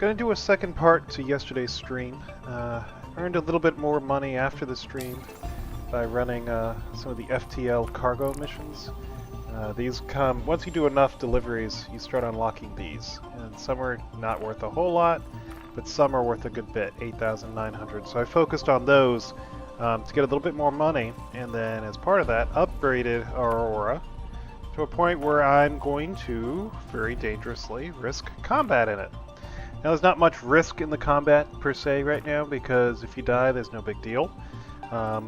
Gonna do a second part to yesterday's stream. Earned a little bit more money after the stream by running some of the FTL cargo missions. These come, once you do enough deliveries, you start unlocking these. And some are not worth a whole lot, but some are worth a good bit, 8,900. So I focused on those to get a little bit more money, and then as part of that, upgraded our Aurora to a point where I'm going to, very dangerously, risk combat in it. Now there's not much risk in the combat per se right now, because if you die there's no big deal.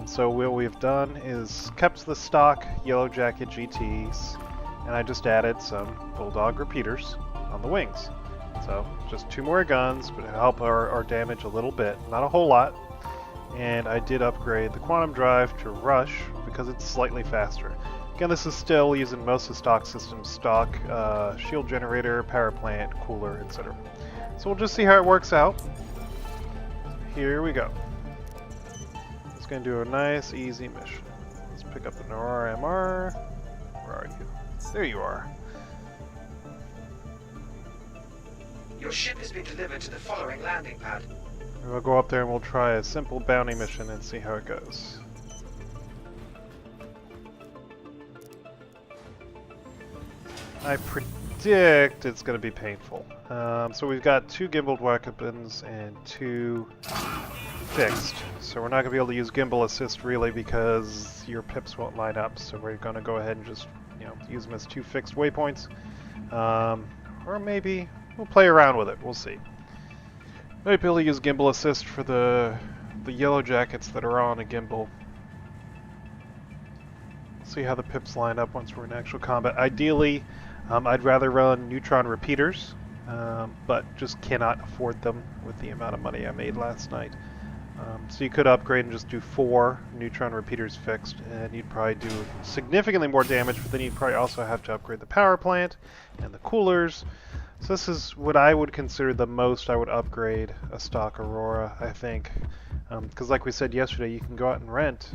So what we've done is kept the stock Yellow Jacket GTs, and I just added some Bulldog repeaters on the wings. So just 2 more guns, but it'll help our damage a little bit, not a whole lot. And I did upgrade the quantum drive to rush because it's slightly faster. Again, this is still using most of the stock systems, stock, shield generator, power plant, cooler, etc. So we'll just see how it works out. Here we go. It's going to do a nice, easy mission. Let's pick up an Aurora MR. Where are you? There you are. Your ship has been delivered to the following landing pad. We'll go up there and we'll try a simple bounty mission and see how it goes. I predict it's going to be painful. So we've got 2 gimbaled weapons and 2 fixed. So we're not going to be able to use gimbal assist really because your pips won't line up. So we're going to go ahead and just, use them as 2 fixed waypoints. Or maybe we'll play around with it. We'll see. Might be able to use gimbal assist for the yellow jackets that are on a gimbal. See how the pips line up once we're in actual combat. Ideally, I'd rather run neutron repeaters, but just cannot afford them with the amount of money I made last night. So you could upgrade and just do 4 neutron repeaters fixed, and you'd probably do significantly more damage, but then you'd probably also have to upgrade the power plant and the coolers. So this is what I would consider the most I would upgrade a stock Aurora, I think. Because like we said yesterday, you can go out and rent,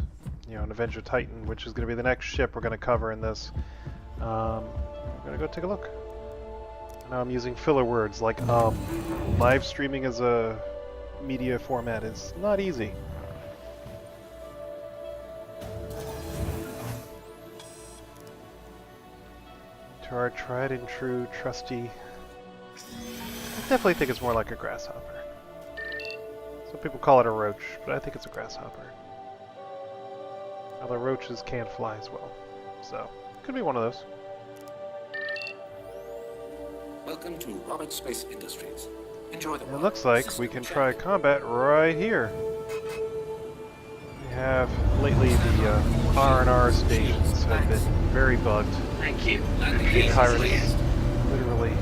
an Avenger Titan, which is going to be the next ship we're going to cover in this. We're going to go take a look. Now I'm using filler words like live streaming as a media format is not easy. To our tried and true, trusty... I definitely think it's more like a grasshopper. Some people call it a roach, but I think it's a grasshopper. Although roaches can fly as well. So, could be one of those. Welcome to Robert Space Industries. Enjoy the It looks like we can try combat right here. We have lately the R&R stations have been very bugged. Thank you. The pirates literally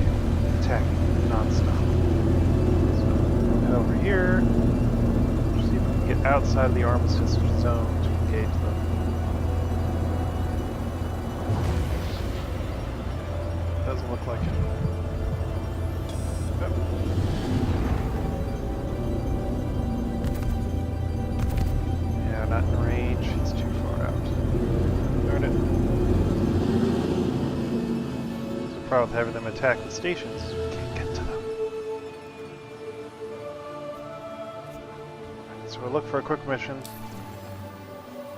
attacking non-stop. So we'll head over here. See if we can get outside of the armistice zone to engage them. Doesn't look like it. Yeah, not in range. He's too far out. Darn it. There's a problem with having them attack the stations. We can't get to them. Right, so we'll look for a quick mission.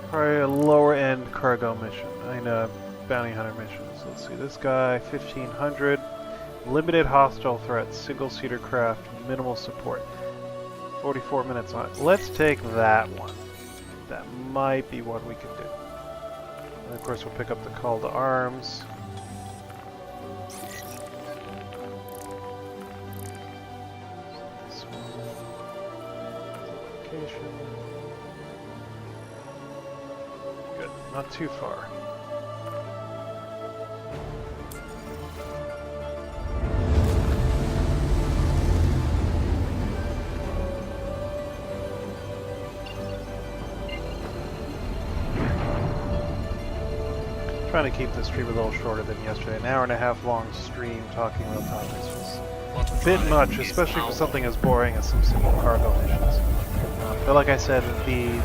Probably a lower end cargo mission. I know, bounty hunter mission. So let's see, this guy, 1500. Limited hostile threat, single-seater craft, minimal support. 44 minutes on it. Let's take that one. That might be one we can do. And of course we'll pick up the call to arms. This one. Location. Good, not too far. Trying to keep the stream a little shorter than yesterday. An hour and a half long stream talking about topics was a bit much, especially for something as boring as some simple cargo missions. But like I said,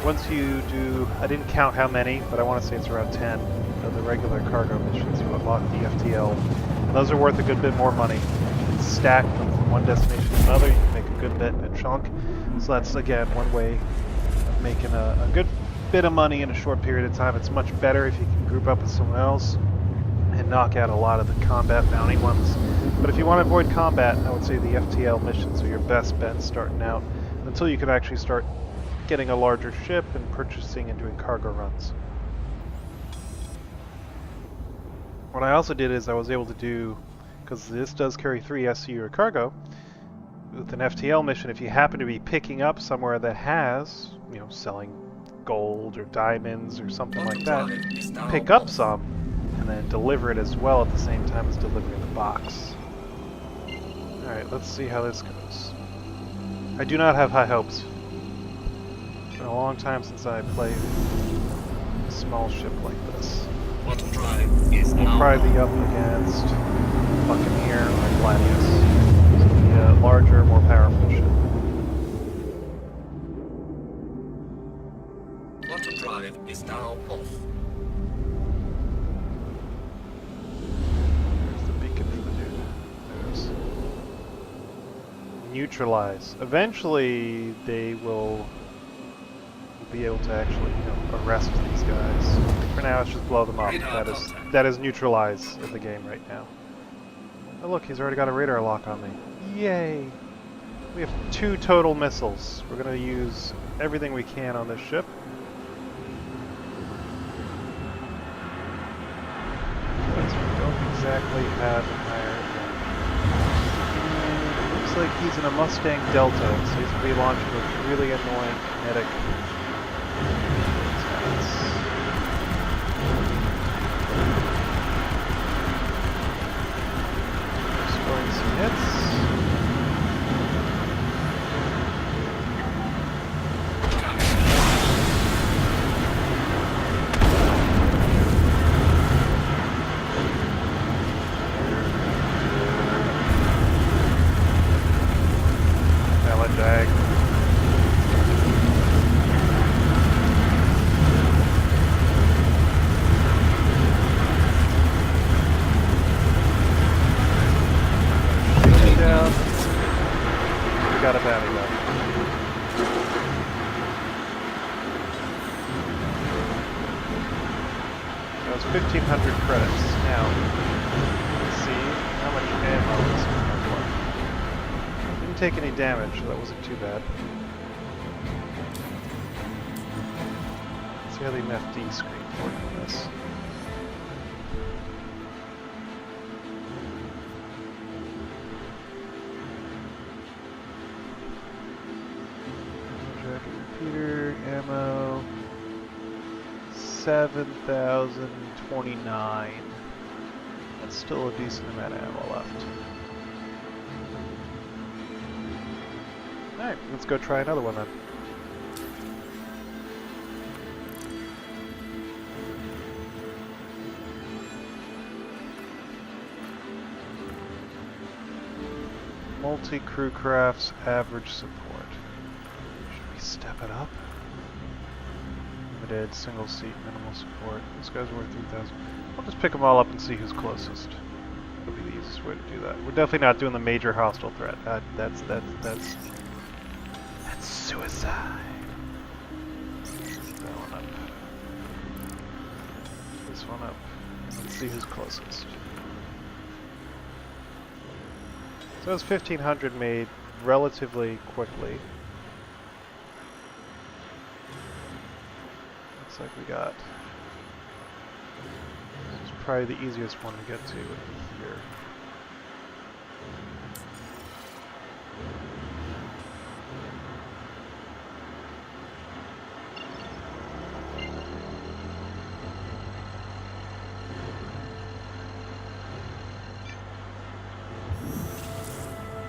once you do, I didn't count how many, but I want to say it's around 10 of the regular cargo missions. You unlock the FTL. And those are worth a good bit more money. stack them from one destination to another, you can make a good bit in a chunk. So that's, again, one way of making a good bit of money in a short period of time. It's much better if you can group up with someone else and knock out a lot of the combat bounty ones. But if you want to avoid combat, I would say the FTL missions are your best bet starting out until you can actually start getting a larger ship and purchasing and doing cargo runs. What I also did is I was able to do, because this does carry 3 SCU or cargo, with an FTL mission, if you happen to be picking up somewhere that has, you know, selling gold or diamonds or something like that, pick up some and then deliver it as well at the same time as delivering the box. Alright, let's see how this goes. I do not have high hopes. It's been a long time since I played a small ship like this. Bottom drive is We'll now probably be up against Buccaneer or Gladius. So it'll be a larger, more powerful ship. Bottom drive is now off. There's the beacon for the dude. There's neutralize. Eventually, they will be able to actually, you know, arrest these guys. For now, let's just blow them up. That is neutralize in the game right now. Oh look, he's already got a radar lock on me. Yay! We have 2 total missiles. We're going to use everything we can on this ship. Because we don't exactly have an higher. It looks like he's in a Mustang Delta, so he's going to be launching a really annoying kinetic. Scoring some hits. Jag. Down. We got a bounty left. That was 1,500 credits. Now, let's see how much ammo this one has left. Didn't take any damage, so that wasn't too bad. Let's see how the MFD screens work on this. Repeater, ammo, 7,029. That's still a decent amount of ammo left. Alright, let's go try another one then. Multi-crew crafts, average support. Step it up. Limited, single seat, minimal support. This guy's worth 3,000. I'll just pick them all up and see who's closest. That'll be the easiest way to do that. We're definitely not doing the major hostile threat. That's suicide. That one up. This one up. Let's see who's closest. So that's 1,500 made relatively quickly. Looks like we got. This is probably the easiest one to get to here.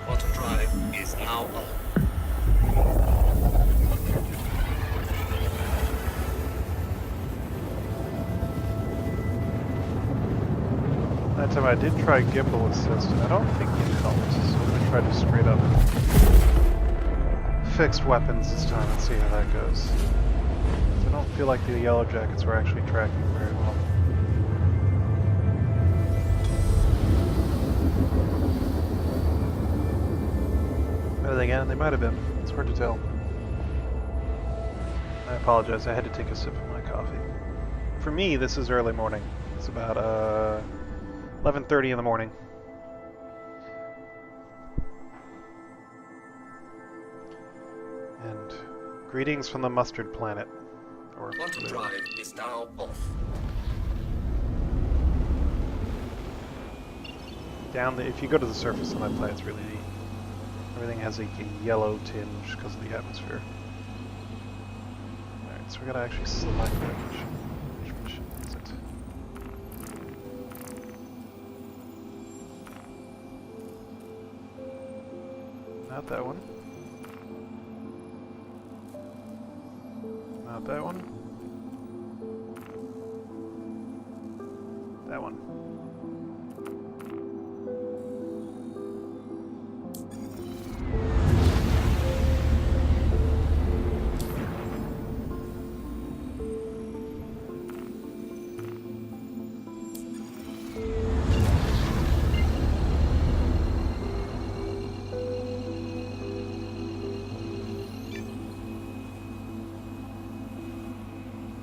Bottom drive is now on. That time I did try gimbal assist, and I don't think it helped, so I'm going to try to straight up fixed weapons this time and see how that goes. I don't feel like the yellow jackets were actually tracking very well. Are they again? They might have been. It's hard to tell. I apologize. I had to take a sip of my coffee. For me, this is early morning. It's about 11:30 in the morning. And greetings from the mustard planet. Or Quantum drive is now off. if you go to the surface on that planet, it's really neat. Everything has a yellow tinge because of the atmosphere. Alright, so we gotta actually select that mission. Which mission is it? Not that one. Not that one. That one.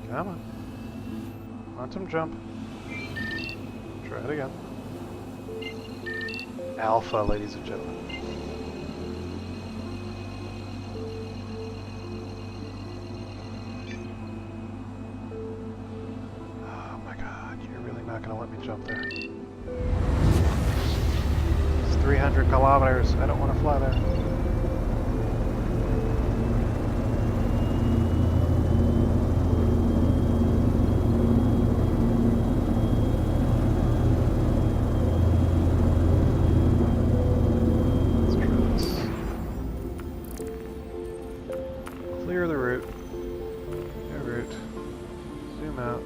Come on. Quantum jump. Try it again. Alpha, ladies and gentlemen. Oh my god, you're really not gonna let me jump there. It's 300 kilometers. I don't want to fly there. Clear the route. New route. Zoom out.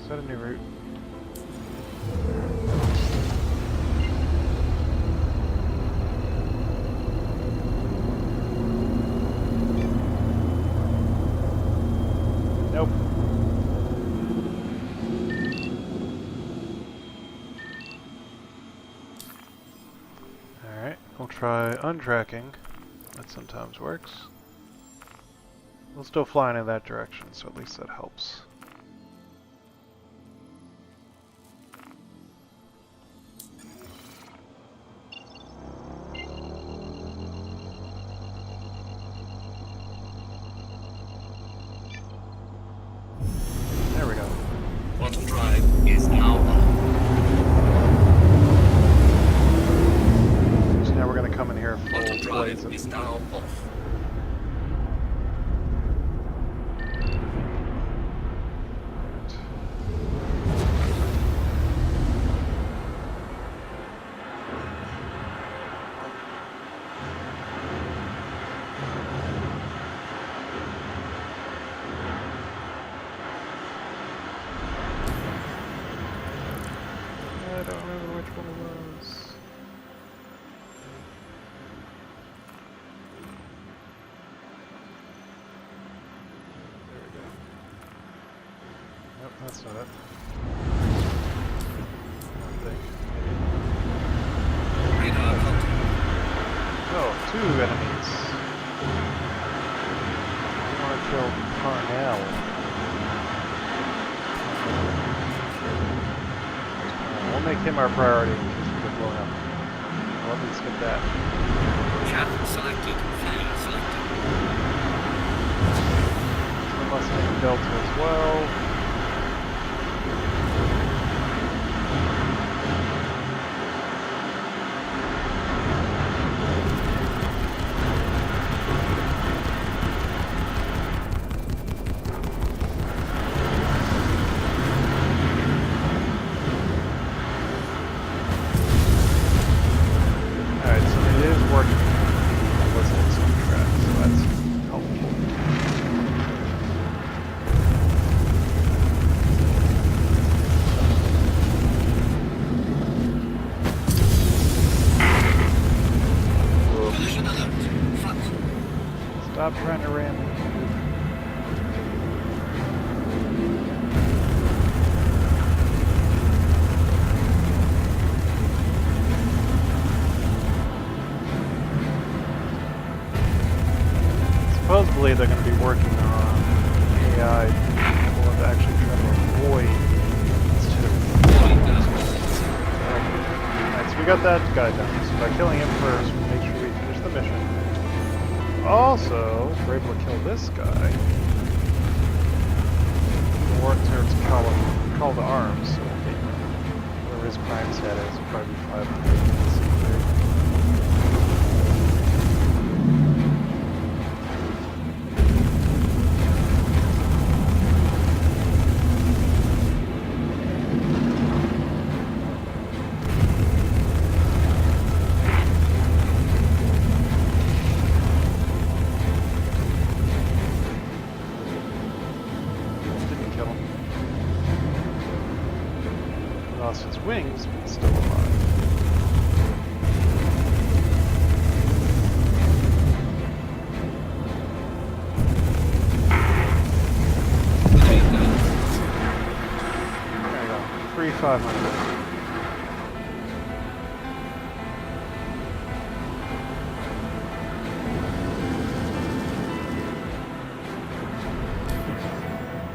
Set a new route. Nope. Alright, we'll try untracking. That sometimes works. We'll still fly in that direction, so at least that helps. There we go. Quantum drive is now on. So now we're going to come in here full Quantum drive blazing. is now off. I don't remember which one it was. There we go. Nope, that's not it. I don't think. Radar contact. Oh, 2 enemies. I want to kill Parnell. We'll make him our priority in case we get blown up. Let me skip that. Chat selected. Failure selected. So we must make Delta as well. Alright, so it is working. I wasn't in some track, so that's helpful. Collision alert. Front. Stop trying to ram me. supposedly they're going to be working on AI people to actually try to avoid instead of. Alright, so we got that guy done. So by killing him first, we make sure we finish the mission. Also, if we're able to kill this guy, we'll work towards call to arms. So we'll get whatever his crime stat is, it'll probably be 500. Lost its wings, but still alive. There you go. 3,500.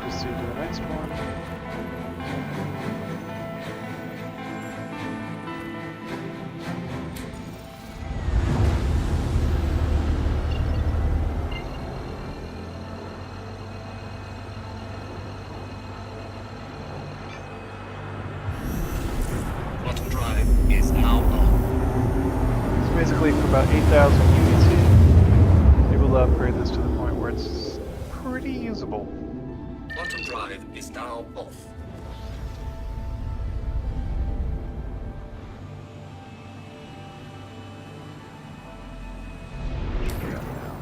Proceed to the next one. Is now on. So basically for about 8,000 UEC, able to upgrade this to the point where it's pretty usable. Quantum drive is now off. What we got now?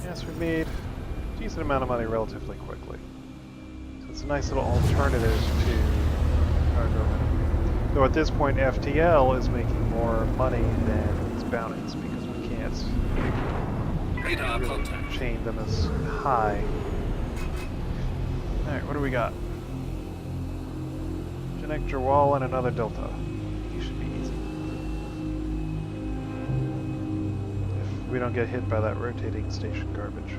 Yes, we made a decent amount of money relatively quickly. So it's a nice little alternative to cargo. Though at this point, FTL is making more money than its bounties because we can't Radar really contact. chain them as high. Alright, what do we got? Connect your wall and another delta. You should be easy. If we don't get hit by that rotating station garbage.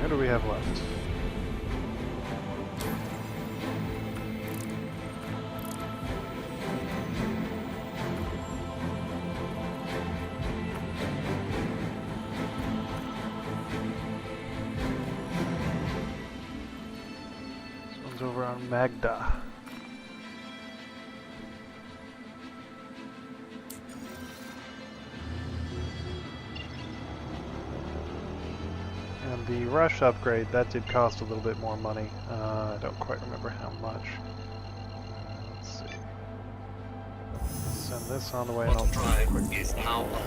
What do we have left? This one's over on Magda. And the rush upgrade, that did cost a little bit more money. I don't quite remember how much. Let's see. Send this on the way and I'll try it quick. Is now on.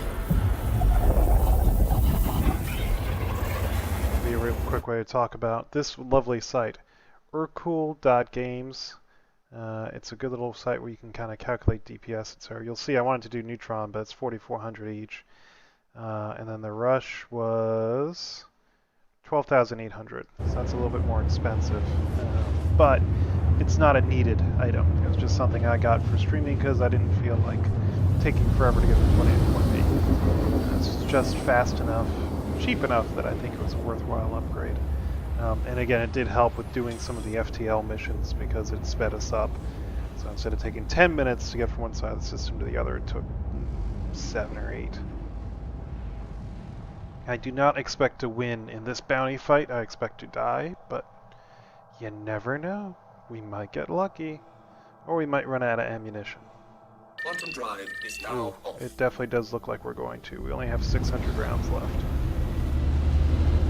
Be a real quick way to talk about this lovely site, urcool.games. It's a good little site where you can kind of calculate DPS, etc. You'll see I wanted to do Neutron, but it's 4,400 each. And then the rush was 12,800, so that's a little bit more expensive, but it's not a needed item. It was just something I got for streaming because I didn't feel like taking forever to get from point A to point B. It's just fast enough, cheap enough that I think it was a worthwhile upgrade. And again, it did help with doing some of the FTL missions because it sped us up. So instead of taking 10 minutes to get from one side of the system to the other, it took 7 or 8. I do not expect to win in this bounty fight. I expect to die, but you never know. We might get lucky. Or we might run out of ammunition. Quantum drive is now Ooh, off. it definitely does look like we're going to. We only have 600 rounds left.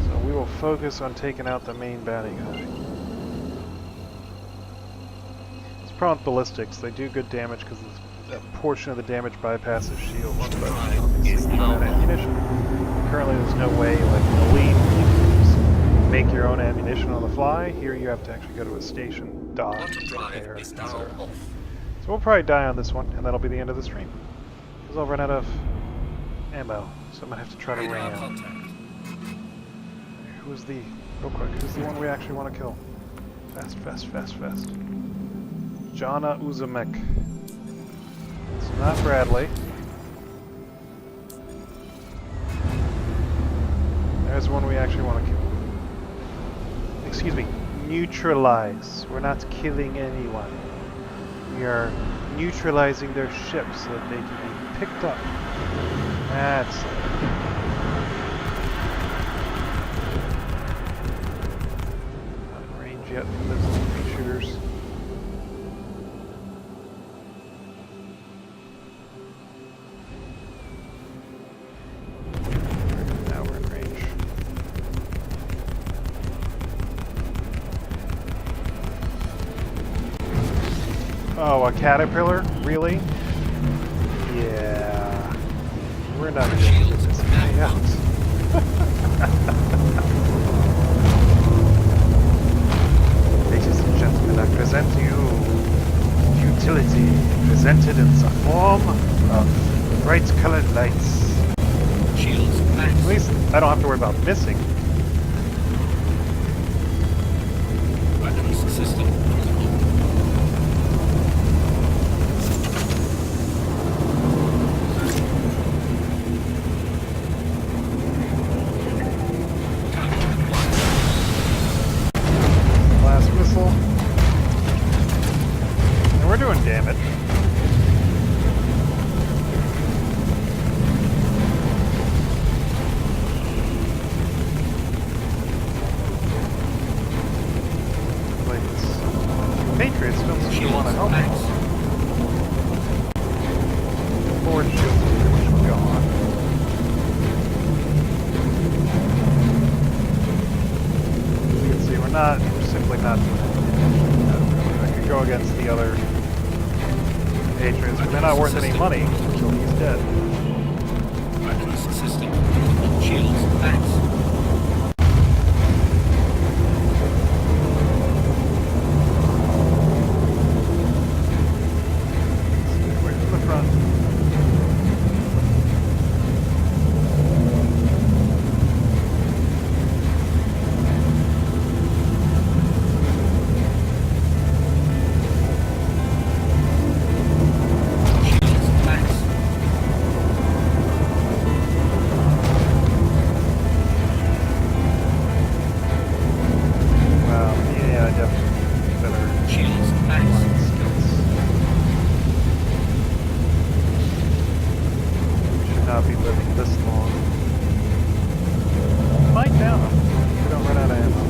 So we will focus on taking out the main baddie guy. It's a problem with ballistics. They do good damage because a portion of the damage bypasses shields, Quantum but drive obviously is we run now out of off. ammunition. Currently there's no way, like in Elite, you can just make your own ammunition on the fly. Here you have to actually go to a station, dock, Quantum drive repair, is now etc. off. So we'll probably die on this one, and that'll be the end of the stream. Because I'll run out of ammo, so I'm going to have to try to Radar ram. contact. Who's the... Real quick, who's the one we actually want to kill? Fast, fast, fast, fast. Jana Uzamek. It's not Bradley. There's one we actually want to kill. Excuse me, neutralize. We're not killing anyone. We are neutralizing their ships so that they can be picked up. That's it. Not in range yet from those enemy shooters. Now we're in range. Oh, a caterpillar? Really? Yeah. We're not going to get this guy out. Ladies and gentlemen, I present to you futility presented in the form of bright colored lights. Shields max. At least I don't have to worry about missing. Weapons system critical. Blast missile. And we're doing damage. Like this. Patriots don't seem to Shields want to help max. us. Forward shields are pretty much gone. As you can see, we're simply not doing anything. I could go against the other Patriots, but they're not worth any money until he's dead. Weapons system critical. Shields max. Stay away from the front. Shields max. Wow, yeah, definitely better Shields max. line skills. We should not be living this long. Might down them. We don't run out of ammo.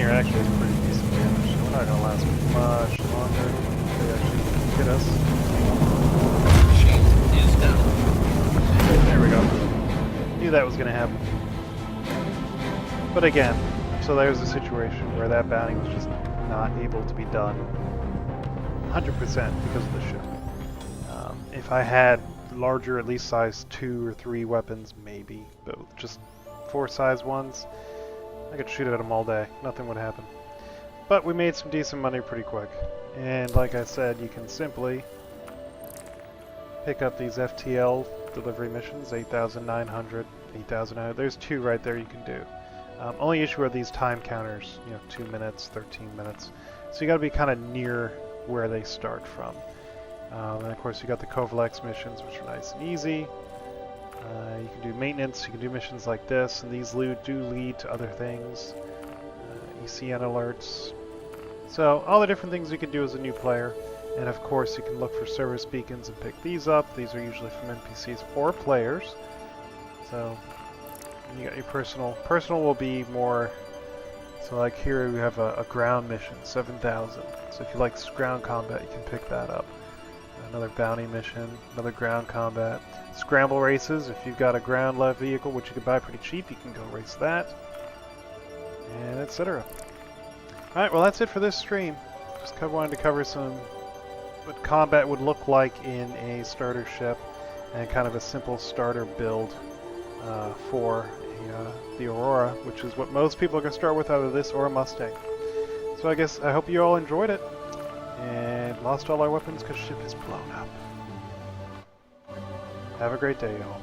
here actually has pretty decent damage, so we're not going to last much longer. They actually hit us. Shield is down. There we go. Knew that was going to happen. But again, so there's a situation where that bounty was just not able to be done 100% because of the ship. If I had larger, at least size 2 or 3 weapons, maybe, but with just 4 size ones, I could shoot at them all day. Nothing would happen. But we made some decent money pretty quick. And like I said, you can simply pick up these FTL delivery missions, 8,900, 8,900. There's 2 right there you can do. Only issue are these time counters, 2 minutes, 13 minutes. So you got to be kind of near where they start from. And of course you got the Kovalex missions, which are nice and easy. You can do maintenance, you can do missions like this, and these do lead to other things. ECN alerts. So all the different things you can do as a new player. And of course you can look for service beacons and pick these up. These are usually from NPCs or players. So you got your personal. Personal will be more, so like here we have a ground mission, 7,000. So if you like ground combat, you can pick that up. Another bounty mission, another ground combat. Scramble races, if you've got a ground level vehicle, which you can buy pretty cheap, you can go race that. And etc. Alright, well that's it for this stream. Just wanted to cover what combat would look like in a starter ship, and kind of a simple starter build for the Aurora, which is what most people are going to start with, either this or a Mustang. So I hope you all enjoyed it, and lost all our weapons because ship is blown up. Have a great day, y'all.